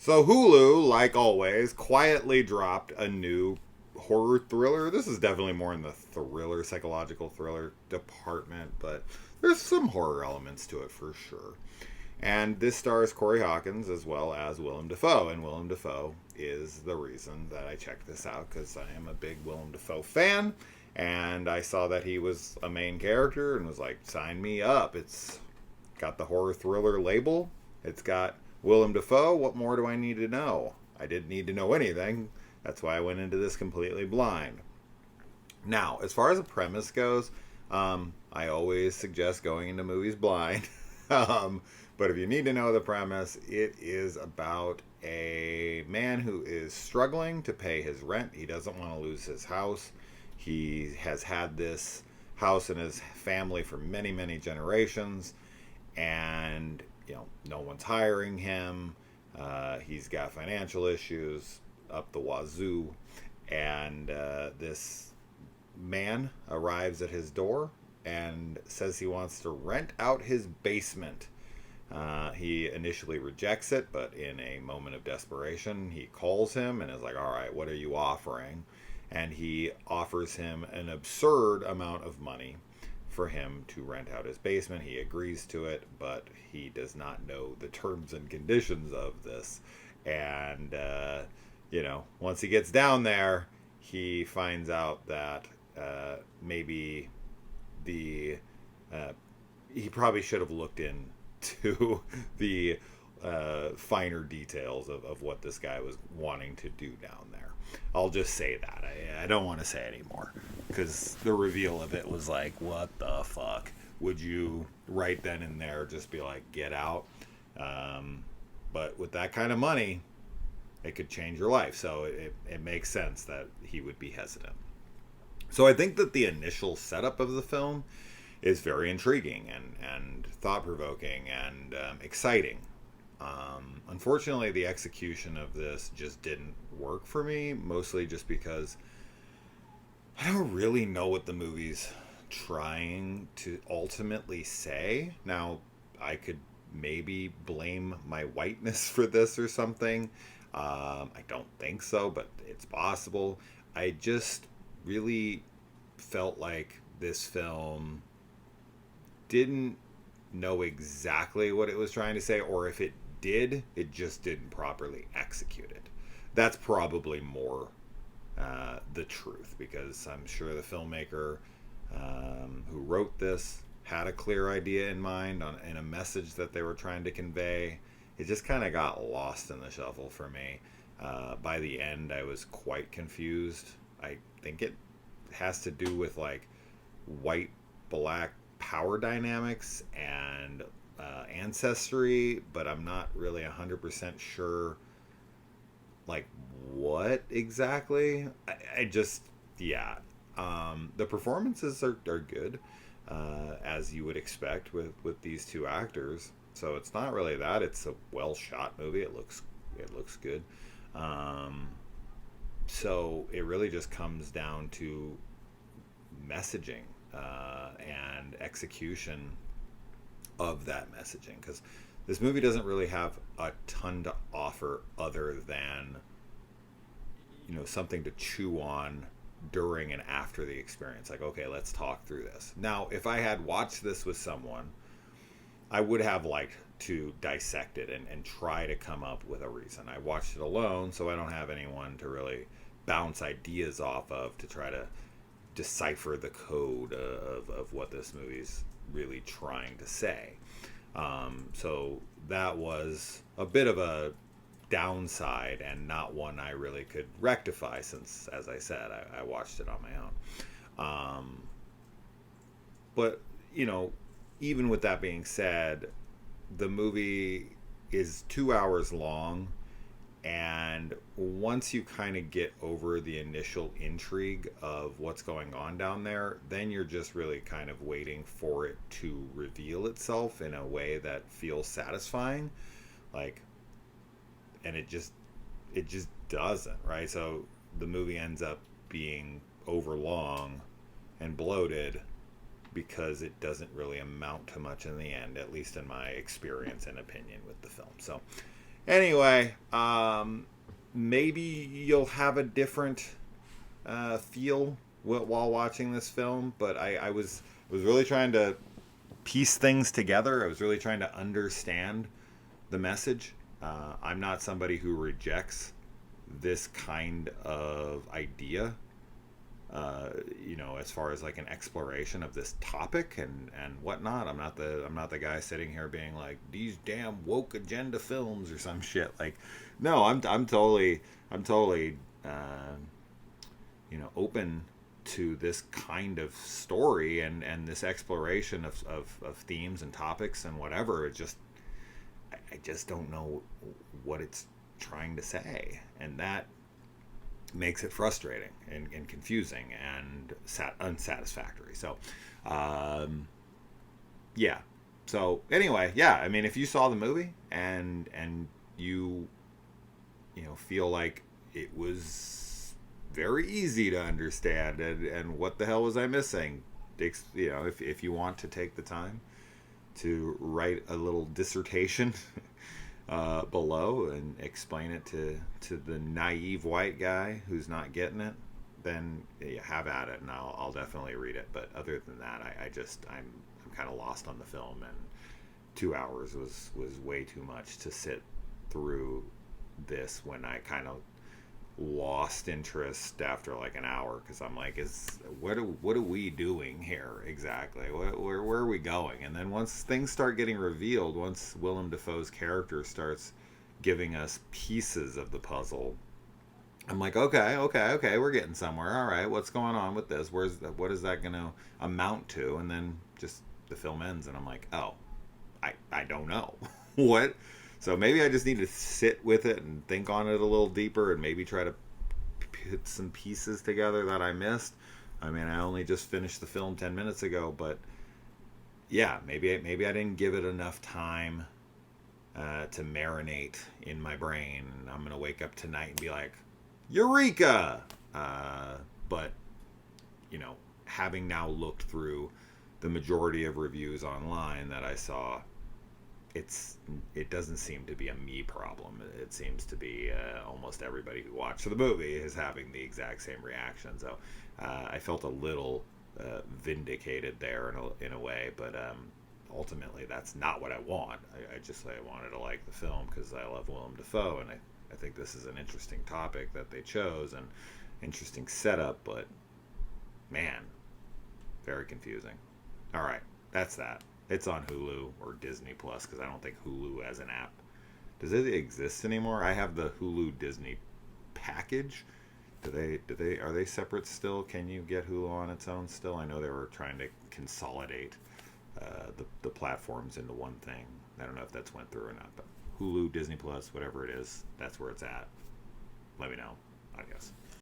So Hulu, like always, quietly dropped a new horror thriller. This is definitely more in the thriller, psychological thriller department, but there's some horror elements to it for sure. And this stars Corey Hawkins as well as Willem Dafoe. And Willem Dafoe is the reason that I checked this out because I am a big Willem Dafoe fan. And I saw that he was a main character and was like, sign me up. It's got the horror thriller label. It's got Willem Dafoe. What more do I need to know? I didn't need to know anything. That's why I went into this completely blind. Now, as far as the premise goes, I always suggest going into movies blind. um, but if you need to know the premise, it is about a man who is struggling to pay his rent. He doesn't want to lose his house. He has had this house in his family for many, many generations, and no one's hiring him. He's got financial issues up the wazoo, and this man arrives at his door and says he wants to rent out his basement. He initially rejects it, but in a moment of desperation, he calls him and is like, all right, what are you offering? And he offers him an absurd amount of money for him to rent out his basement. He agrees to it, but he does not know the terms and conditions of this. And, once he gets down there, he finds out that maybe he probably should have looked into the finer details of what this guy was wanting to do down there. I'll just say that. I don't want to say anymore because the reveal of it was like, what the fuck? Would you right then and there just be like, get out? But with that kind of money, it could change your life. So it makes sense that he would be hesitant. So I think that the initial setup of the film is very intriguing and thought-provoking and exciting. Unfortunately, the execution of this just didn't work for me, mostly just because I don't really know what the movie's trying to ultimately say. Now, I could maybe blame my whiteness for this or something. I don't think so, but it's possible. I just really felt like this film didn't know exactly what it was trying to say, or if it did, it just didn't properly execute it. That's probably more the truth, because I'm sure the filmmaker who wrote this had a clear idea in mind in a message that they were trying to convey. It just kind of got lost in the shuffle for me. By the end, I was quite confused. I think it has to do with like white black power dynamics and ancestry, but I'm not really 100% sure like what exactly. I just, yeah. The performances are good, as you would expect with these two actors. So it's not really that. It's a well shot movie. It looks good. So it really just comes down to messaging and execution of that messaging, because this movie doesn't really have a ton to offer other than something to chew on during and after the experience. Like, okay, let's talk through this. Now, if I had watched this with someone, I would have liked to dissect it and try to come up with a reason. I watched it alone, so I don't have anyone to really bounce ideas off of to try to decipher the code of what this movie's really trying to say. So that was a bit of a downside and not one I really could rectify, since, as I said, I watched it on my own. But, even with that being said, the movie is 2 hours long, and once you kind of get over the initial intrigue of what's going on down there, then you're just really kind of waiting for it to reveal itself in a way that feels satisfying. Like, and it just doesn't, right? So the movie ends up being overlong and bloated because it doesn't really amount to much in the end, at least in my experience and opinion with the film. So Anyway, maybe you'll have a different feel while watching this film, but I was really trying to piece things together. I was really trying to understand the message. I'm not somebody who rejects this kind of idea. As far as like an exploration of this topic and whatnot. I'm not the guy sitting here being like these damn woke agenda films or some shit. Like, no, I'm totally open to this kind of story and this exploration of themes and topics and whatever. I just don't know what it's trying to say, and that makes it frustrating and confusing and unsatisfactory. So, yeah. So anyway, yeah. I mean, if you saw the movie and feel like it was very easy to understand and what the hell was I missing? If you want to take the time to write a little dissertation below and explain it to the naive white guy who's not getting it, then yeah, have at it, and I'll definitely read it. But other than that, I'm kind of lost on the film, and 2 hours was way too much to sit through this when I kind of lost interest after like an hour, because I'm like, what are we doing here exactly? Where are we going? And then once things start getting revealed, once Willem Dafoe's character starts giving us pieces of the puzzle, I'm like, okay, we're getting somewhere. All right, what's going on with this? What is that going to amount to? And then just the film ends, and I'm like, oh, I don't know what. So maybe I just need to sit with it and think on it a little deeper, and maybe try to put some pieces together that I missed. I mean, I only just finished the film 10 minutes ago, but yeah, maybe I didn't give it enough time to marinate in my brain. I'm gonna wake up tonight and be like, Eureka! But having now looked through the majority of reviews online that I saw, it doesn't seem to be a me problem. It seems to be almost everybody who watched the movie is having the exact same reaction. So I felt a little vindicated there in a way, but ultimately that's not what I want. I wanted to like the film because I love Willem Dafoe, and I think this is an interesting topic that they chose and interesting setup, but man, very confusing. All right, that's that. It's on Hulu or Disney Plus, because I don't think Hulu has an app. Does it exist anymore? I have the Hulu Disney package. Are they separate still? Can you get Hulu on its own still? I know they were trying to consolidate the platforms into one thing. I don't know if that's went through or not, but Hulu, Disney Plus, whatever it is, that's where it's at. Let me know. Adios.